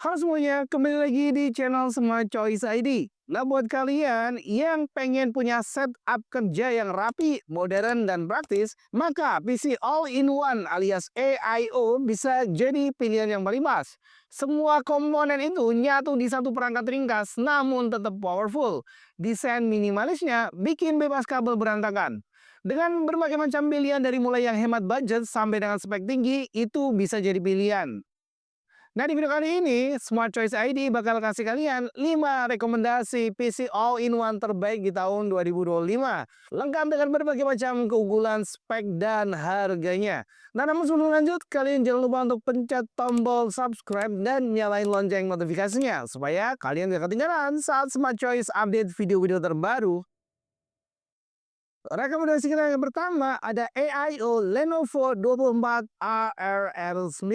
Halo semuanya, kembali lagi di channel Smart Choice ID. Nah, buat kalian yang pengen punya setup kerja yang rapi, modern, dan praktis, maka PC All-in-One alias AIO bisa jadi pilihan yang paling pas. Semua komponen itu nyatu di satu perangkat ringkas, namun tetap powerful. Desain minimalisnya bikin bebas kabel berantakan. Dengan berbagai macam pilihan dari mulai yang hemat budget sampai dengan spek tinggi, itu bisa jadi pilihan. Nah, di video kali ini, Smart Choice ID bakal kasih kalian 5 rekomendasi PC all-in-one terbaik di tahun 2025. Lengkap dengan berbagai macam keunggulan, spek, dan harganya. Nah, namun sebelum lanjut, kalian jangan lupa untuk pencet tombol subscribe dan nyalain lonceng notifikasinya, supaya kalian gak ketinggalan saat Smart Choice update video-video terbaru. Rekomendasi kita yang pertama ada AIO Lenovo 24 ARR9.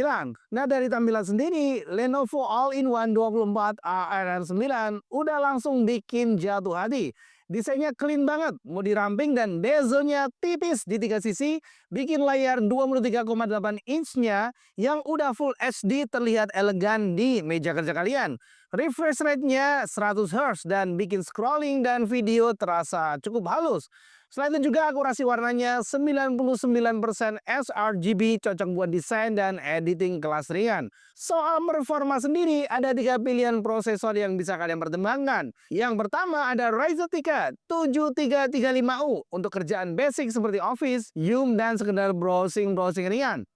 Nah, dari tampilan sendiri, Lenovo All-in-One 24 ARR9 udah langsung bikin jatuh hati. Desainnya clean banget, mau diramping dan bezelnya tipis di tiga sisi, bikin layar 23,8 inch-nya yang udah full HD terlihat elegan di meja kerja kalian. Refresh rate-nya 100 Hz dan bikin scrolling dan video terasa cukup halus. Selain itu juga akurasi warnanya 99% sRGB, cocok buat desain dan editing kelas ringan. Soal performa sendiri, ada 3 pilihan prosesor yang bisa kalian pertimbangkan. Yang pertama ada Ryzen 3 7335U untuk kerjaan basic seperti Office, Zoom, dan sekedar browsing-browsing ringan.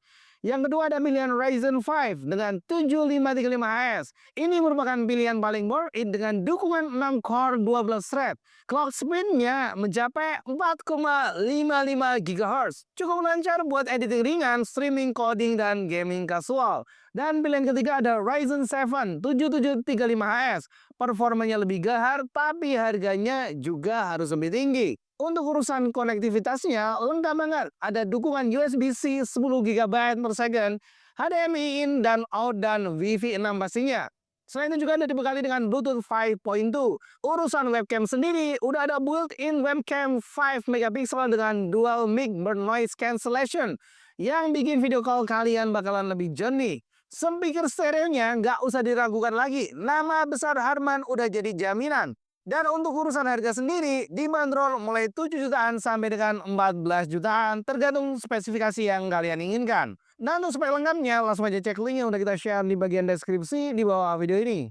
Yang kedua ada pilihan Ryzen 5 dengan 7535HS. Ini merupakan pilihan paling worth it dengan dukungan 6 core 12 thread. Clock speed-nya mencapai 4,55 GHz. Cukup lancar buat editing ringan, streaming, coding, dan gaming casual. Dan pilihan ketiga ada Ryzen 7 7735HS. Performanya lebih gahar, tapi harganya juga harus lebih tinggi. Untuk urusan konektivitasnya lengkap banget. Ada dukungan USB-C 10 GB per second, HDMI in dan out, dan Wi-Fi 6 pastinya. Selain itu juga ada dibekali dengan Bluetooth 5.2. Urusan webcam sendiri, udah ada built-in webcam 5 megapiksel dengan dual mic burn noise cancellation yang bikin video call kalian bakalan lebih jernih. Speaker stereonya nggak usah diragukan lagi, nama besar Harman udah jadi jaminan. Dan untuk urusan harga sendiri, dibanderol mulai 7 jutaan sampai dengan 14 jutaan, tergantung spesifikasi yang kalian inginkan. Nah, untuk spek lengkapnya, langsung aja cek link yang udah kita share di bagian deskripsi di bawah video ini.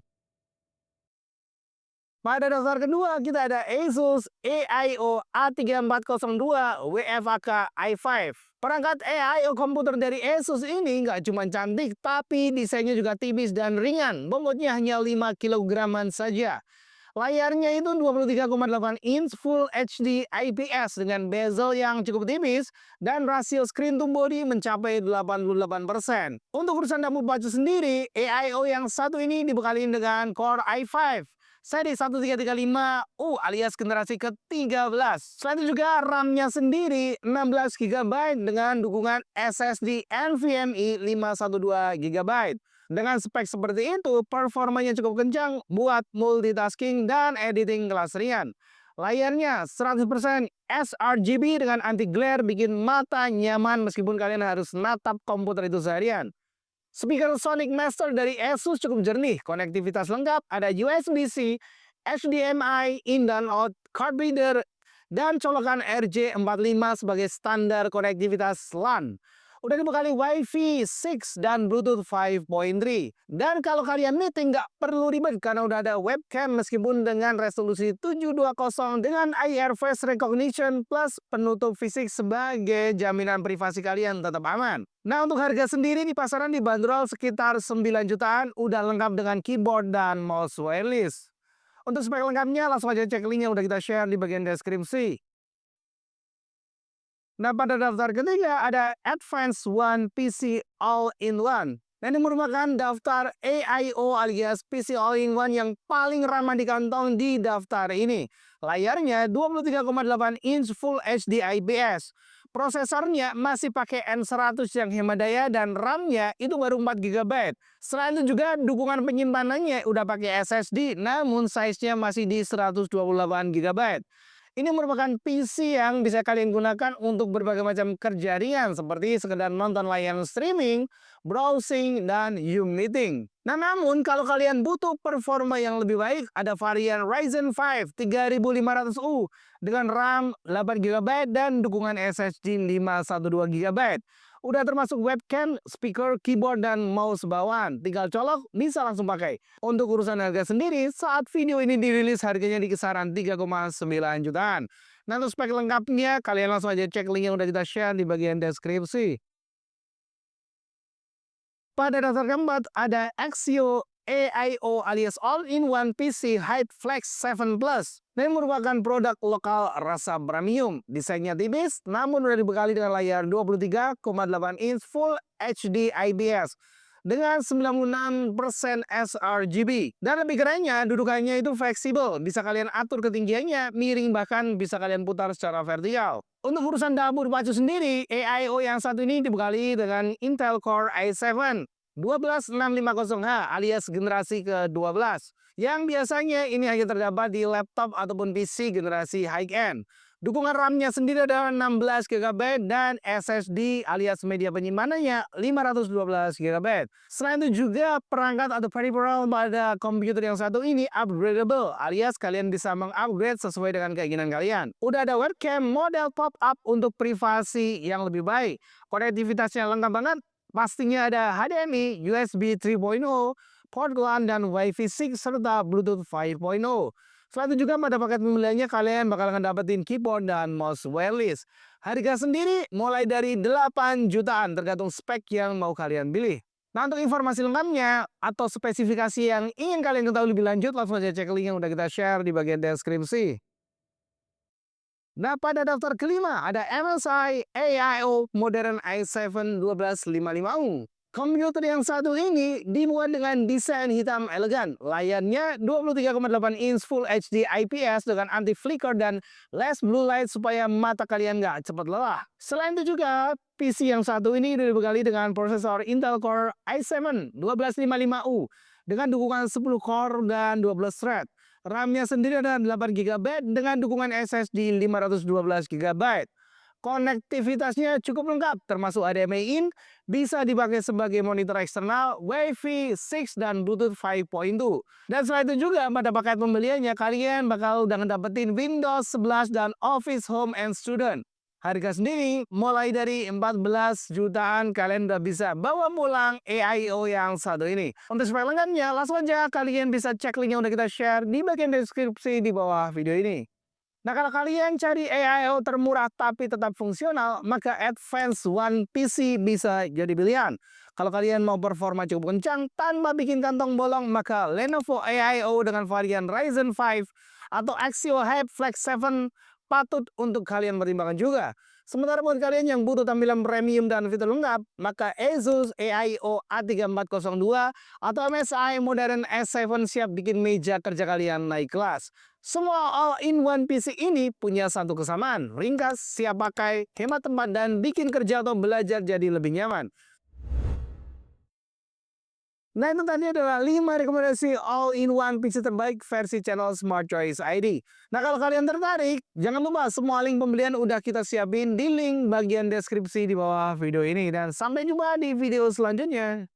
Pada daftar kedua, kita ada Asus AIO A3402 WFAK i5. Perangkat AIO komputer dari Asus ini nggak cuma cantik, tapi desainnya juga tipis dan ringan. Bobotnya hanya 5 kilograman saja. Layarnya itu 23,8 inch Full HD IPS dengan bezel yang cukup tipis dan rasio screen to body mencapai 88%. Untuk urusan dapur baju sendiri, AIO yang satu ini dibekali dengan Core i5 seri 1335U alias generasi ke-13. Selain itu juga RAM-nya sendiri 16 GB dengan dukungan SSD NVMe 512 GB. Dengan spek seperti itu, performanya cukup kencang buat multitasking dan editing kelas ringan. Layarnya 100% sRGB dengan anti glare bikin mata nyaman meskipun kalian harus natap komputer itu seharian. Speaker Sonic Master dari Asus cukup jernih, konektivitas lengkap, ada USB-C, HDMI, in dan out, card reader, dan colokan RJ45 sebagai standar konektivitas LAN. Udah dibekali Wi-Fi 6 dan Bluetooth 5.3. Dan kalau kalian meeting nggak perlu ribet karena udah ada webcam meskipun dengan resolusi 720 dengan IR face recognition plus penutup fisik sebagai jaminan privasi kalian tetap aman. Nah, untuk harga sendiri di pasaran dibanderol sekitar 9 jutaan, udah lengkap dengan keyboard dan mouse wireless. Untuk spek lengkapnya langsung aja cek link yang udah kita share di bagian deskripsi. Nah, pada daftar ketiga ada Advance One PC All-in-One. Nah, ini merupakan daftar AIO alias PC All-in-One yang paling ramah di kantong di daftar ini. Layarnya 23,8 inch Full HD IPS. Prosesornya masih pakai N100 yang hemat daya dan RAM-nya itu baru 4 GB. Selain itu juga dukungan penyimpanannya udah pakai SSD namun size-nya masih di 128 GB. Ini merupakan PC yang bisa kalian gunakan untuk berbagai macam kerja ringan seperti sekedar nonton layanan streaming, browsing, dan Zoom meeting. Nah, namun kalau kalian butuh performa yang lebih baik, ada varian Ryzen 5 3500U dengan RAM 8 GB dan dukungan SSD 512 GB. Udah termasuk webcam, speaker, keyboard, dan mouse bawaan. Tinggal colok, bisa langsung pakai. Untuk urusan harga sendiri, saat video ini dirilis harganya di kisaran 3,9 jutaan. Nah, untuk spek lengkapnya, kalian langsung aja cek link yang udah kita share di bagian deskripsi. Pada daftar keempat, ada Axio AIO alias All-in-One PC HyperFlex 7 Plus. Ini merupakan produk lokal rasa premium. Desainnya tipis, namun sudah dibekali dengan layar 23,8 inch Full HD IPS dengan 96% sRGB. Dan lebih kerennya, dudukannya itu fleksibel. Bisa kalian atur ketinggiannya, miring, bahkan bisa kalian putar secara vertikal. Untuk urusan dapur pacu sendiri, AIO yang satu ini dibekali dengan Intel Core i7 12650H alias generasi ke-12. Yang biasanya ini hanya terdapat di laptop ataupun PC generasi high-end. Dukungan RAM-nya sendiri adalah 16 GB dan SSD alias media penyimpanannya 512 GB. Selain itu juga perangkat atau peripheral pada komputer yang satu ini upgradable alias kalian bisa mengupgrade sesuai dengan keinginan kalian. Udah ada webcam model pop-up untuk privasi yang lebih baik. Konektivitasnya lengkap banget. Pastinya ada HDMI, USB 3.0, port LAN, dan Wi-Fi 6 serta Bluetooth 5.0. Selain itu juga pada paket pembeliannya kalian bakal dapetin keyboard dan mouse wireless. Harga sendiri mulai dari 8 jutaan tergantung spek yang mau kalian pilih. Nah, untuk informasi lengkapnya atau spesifikasi yang ingin kalian ketahui lebih lanjut, langsung aja cek link yang udah kita share di bagian deskripsi. Nah, pada daftar kelima ada MSI AIO Modern i7 1255U. Komputer yang satu ini dibuat dengan desain hitam elegan. Layarnya 23,8 inch Full HD IPS dengan anti flicker dan less blue light supaya mata kalian nggak cepat lelah. Selain itu juga, PC yang satu ini dibekali dengan prosesor Intel Core i7 1255U dengan dukungan 10 core dan 12 thread. RAM-nya sendiri ada 8 GB dengan dukungan SSD 512 GB. Konektivitasnya cukup lengkap, termasuk HDMI in, bisa dipakai sebagai monitor eksternal, Wi-Fi 6, dan Bluetooth 5.2. Dan selain itu juga pada paket pembeliannya kalian bakal udah dapetin Windows 11 dan Office Home and Student. Harga sendiri mulai dari 14 jutaan kalian udah bisa bawa pulang AIO yang satu ini. Untuk spek lengkapnya langsung aja kalian bisa cek link yang udah kita share di bagian deskripsi di bawah video ini. Nah, kalau kalian cari AIO termurah tapi tetap fungsional, maka Advance One PC bisa jadi pilihan. Kalau kalian mau performa cukup kencang tanpa bikin kantong bolong, maka Lenovo AIO dengan varian Ryzen 5 atau Axio HyperFlex 7 patut untuk kalian pertimbangkan juga. Sementara buat kalian yang butuh tampilan premium dan fitur lengkap, maka Asus AIO A3402 atau MSI Modern S7 siap bikin meja kerja kalian naik kelas. Semua all-in-one PC ini punya satu kesamaan, ringkas, siap pakai, hemat tempat, dan bikin kerja atau belajar jadi lebih nyaman. Nah, itu tadi adalah 5 rekomendasi all-in-one PC terbaik versi channel Smart Choice ID. Nah, kalau kalian tertarik, jangan lupa semua link pembelian udah kita siapin di link bagian deskripsi di bawah video ini. Dan sampai jumpa di video selanjutnya.